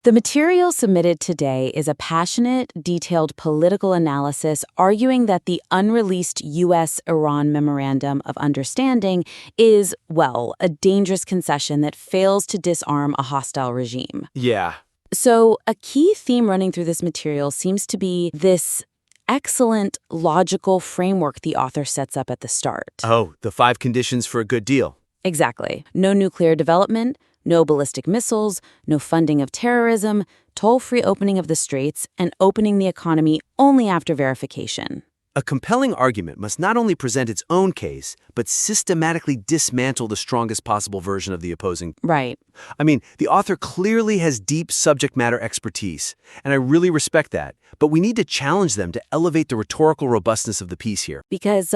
The material submitted today is a passionate, detailed political analysis arguing that the unreleased U.S.-Iran memorandum of understanding is, well, a dangerous concession that fails to disarm a hostile regime. Yeah. So a key theme running through this material seems to be this excellent logical framework the author sets up at the start. Oh, the 5 conditions for a good deal. Exactly. No nuclear development, no ballistic missiles, no funding of terrorism, toll-free opening of the straits, and opening the economy only after verification. A compelling argument must not only present its own case, but systematically dismantle the strongest possible version of the opposing. Right. I mean, the author clearly has deep subject matter expertise, and I really respect that. But we need to challenge them to elevate the rhetorical robustness of the piece here. Because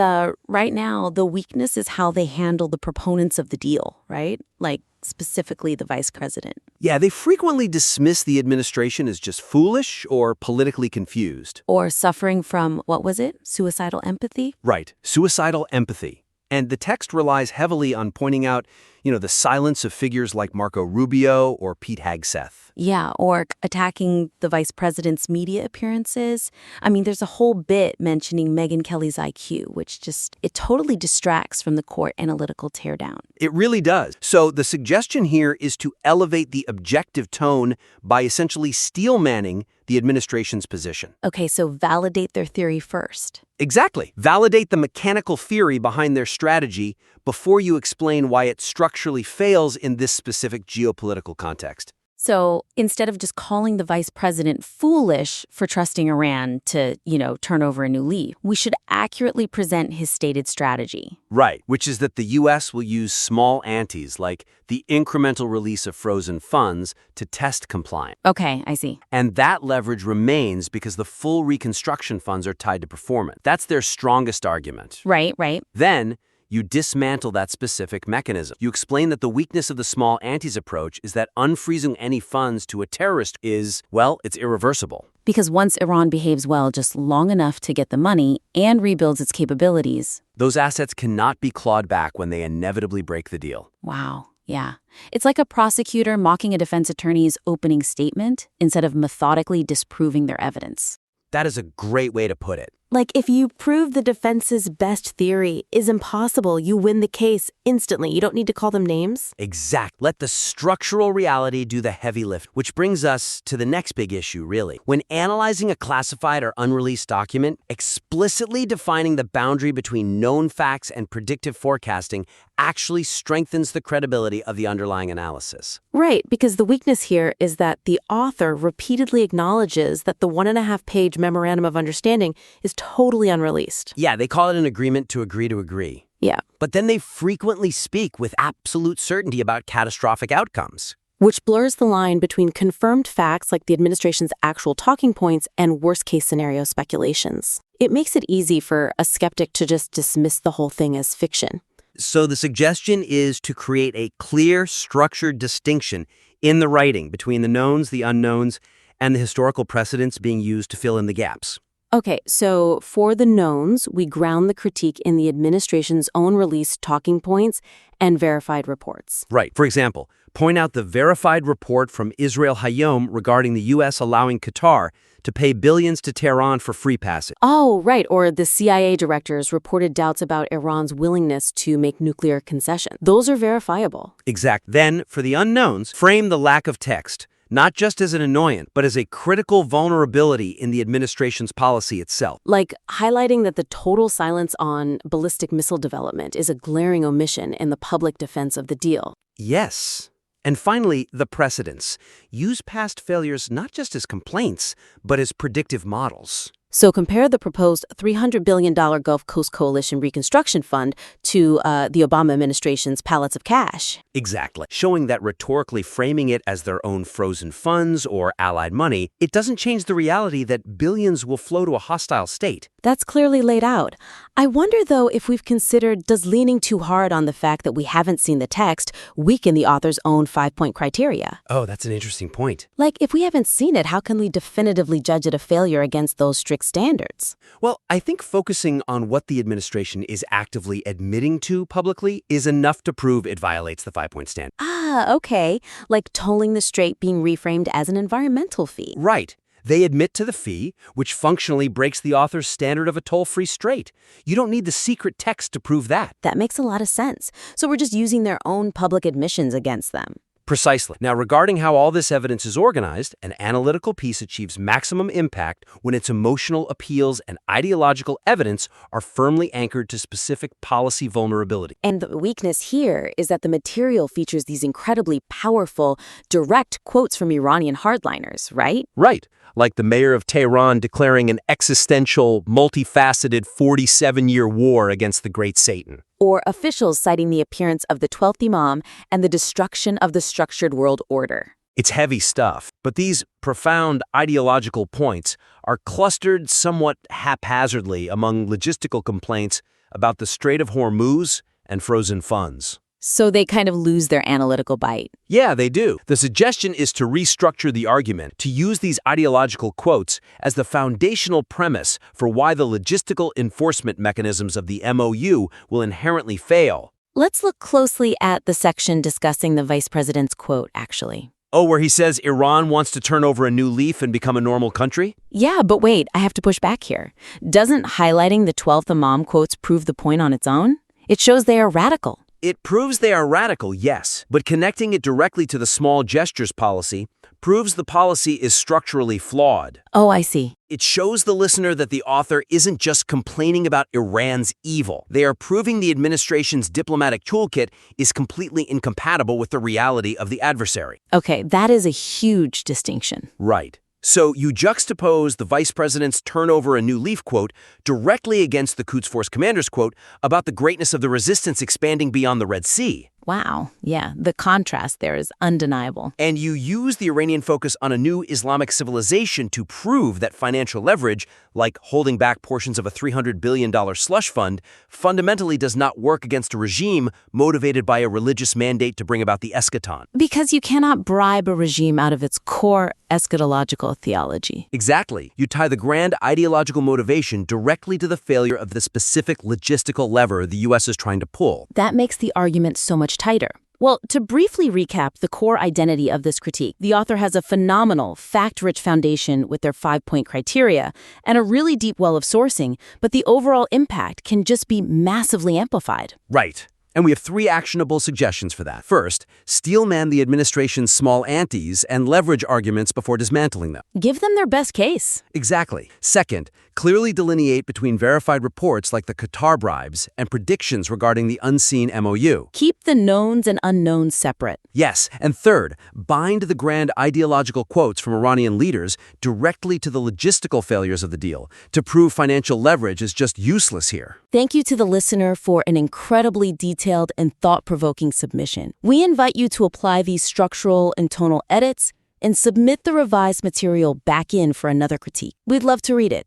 right now, the weakness is how they handle the proponents of the deal, right? Like, specifically the vice president. Yeah, they frequently dismiss the administration as just foolish or politically confused. Or suffering from, what was it? Suicidal empathy? Right, suicidal empathy. And the text relies heavily on pointing out, the silence of figures like Marco Rubio or Pete Hegseth. Yeah, or attacking the vice president's media appearances. I mean, there's a whole bit mentioning Megyn Kelly's IQ, which it totally distracts from the core analytical teardown. It really does. So the suggestion here is to elevate the objective tone by essentially steel-manning the administration's position. Okay, so validate their theory first. Exactly. Validate the mechanical theory behind their strategy before you explain why it structurally fails in this specific geopolitical context. So instead of just calling the vice president foolish for trusting Iran to, turn over a new leaf, we should accurately present his stated strategy. Right, which is that the U.S. will use small antes, like the incremental release of frozen funds, to test compliance. Okay, I see. And that leverage remains because the full reconstruction funds are tied to performance. That's their strongest argument. Right. Then you dismantle that specific mechanism. You explain that the weakness of the small antes approach is that unfreezing any funds to a terrorist is, it's irreversible. Because once Iran behaves well just long enough to get the money and rebuilds its capabilities, those assets cannot be clawed back when they inevitably break the deal. Wow. Yeah. It's like a prosecutor mocking a defense attorney's opening statement instead of methodically disproving their evidence. That is a great way to put it. Like, if you prove the defense's best theory is impossible, you win the case instantly. You don't need to call them names. Exact. Let the structural reality do the heavy lift, which brings us to the next big issue, really. When analyzing a classified or unreleased document, explicitly defining the boundary between known facts and predictive forecasting actually strengthens the credibility of the underlying analysis. Right, because the weakness here is that the author repeatedly acknowledges that the 1.5-page memorandum of understanding is totally unreleased. Yeah, they call it an agreement to agree. Yeah. But then they frequently speak with absolute certainty about catastrophic outcomes. Which blurs the line between confirmed facts like the administration's actual talking points and worst-case scenario speculations. It makes it easy for a skeptic to just dismiss the whole thing as fiction. So the suggestion is to create a clear, structured distinction in the writing between the knowns, the unknowns, and the historical precedents being used to fill in the gaps. Okay, so for the knowns, we ground the critique in the administration's own released talking points and verified reports. Right. For example, point out the verified report from Israel Hayom regarding the U.S. allowing Qatar to pay billions to Tehran for free passage. Oh, right. Or the CIA director's reported doubts about Iran's willingness to make nuclear concessions. Those are verifiable. Exact. Then, for the unknowns, frame the lack of text, not just as an annoyance, but as a critical vulnerability in the administration's policy itself. Like highlighting that the total silence on ballistic missile development is a glaring omission in the public defense of the deal. Yes. And finally, the precedents. Use past failures not just as complaints, but as predictive models. So compare the proposed $300 billion Gulf Coast Coalition Reconstruction Fund to the Obama administration's pallets of cash. Exactly. Showing that rhetorically framing it as their own frozen funds or allied money, it doesn't change the reality that billions will flow to a hostile state. That's clearly laid out. I wonder, though, if we've considered, does leaning too hard on the fact that we haven't seen the text weaken the author's own 5-point criteria? Oh, that's an interesting point. Like, if we haven't seen it, how can we definitively judge it a failure against those strict diplomatic standards. Well, I think focusing on what the administration is actively admitting to publicly is enough to prove it violates the five-point standard. Ah, okay. Like tolling the strait being reframed as an environmental fee. Right. They admit to the fee, which functionally breaks the author's standard of a toll-free strait. You don't need the secret text to prove that. That makes a lot of sense. So we're just using their own public admissions against them. Precisely. Now, regarding how all this evidence is organized, an analytical piece achieves maximum impact when its emotional appeals and ideological evidence are firmly anchored to specific policy vulnerability. And the weakness here is that the material features these incredibly powerful, direct quotes from Iranian hardliners, right? Right. Like the mayor of Tehran declaring an existential, multifaceted 47-year war against the great Satan. Or officials citing the appearance of the 12th Imam and the destruction of the structured world order. It's heavy stuff, but these profound ideological points are clustered somewhat haphazardly among logistical complaints about the Strait of Hormuz and frozen funds. So they kind of lose their analytical bite. Yeah, they do. The suggestion is to restructure the argument, to use these ideological quotes as the foundational premise for why the logistical enforcement mechanisms of the MOU will inherently fail. Let's look closely at the section discussing the vice president's quote, actually. Oh, where he says Iran wants to turn over a new leaf and become a normal country? Yeah, but wait, I have to push back here. Doesn't highlighting the 12th Imam quotes prove the point on its own? It shows they are radical. It proves they are radical, yes, but connecting it directly to the small gestures policy proves the policy is structurally flawed. Oh, I see. It shows the listener that the author isn't just complaining about Iran's evil. They are proving the administration's diplomatic toolkit is completely incompatible with the reality of the adversary. Okay, that is a huge distinction. Right. So you juxtapose the vice president's turn over a new leaf quote directly against the Quds Force commander's quote about the greatness of the resistance expanding beyond the Red Sea. Wow, yeah, the contrast there is undeniable. And you use the Iranian focus on a new Islamic civilization to prove that financial leverage, like holding back portions of a $300 billion slush fund, fundamentally does not work against a regime motivated by a religious mandate to bring about the eschaton. Because you cannot bribe a regime out of its core eschatological theology. Exactly. You tie the grand ideological motivation directly to the failure of the specific logistical lever the U.S. is trying to pull. That makes the argument so much tighter. Well, to briefly recap the core identity of this critique, the author has a phenomenal, fact-rich foundation with their 5-point criteria and a really deep well of sourcing, but the overall impact can just be massively amplified. Right. And we have 3 actionable suggestions for that. First, steelman the administration's small antes and leverage arguments before dismantling them. Give them their best case. Exactly. Second, clearly delineate between verified reports like the Qatar bribes and predictions regarding the unseen MOU. Keep the knowns and unknowns separate. Yes. And third, bind the grand ideological quotes from Iranian leaders directly to the logistical failures of the deal to prove financial leverage is just useless here. Thank you to the listener for an incredibly detailed and thought-provoking submission. We invite you to apply these structural and tonal edits and submit the revised material back in for another critique. We'd love to read it.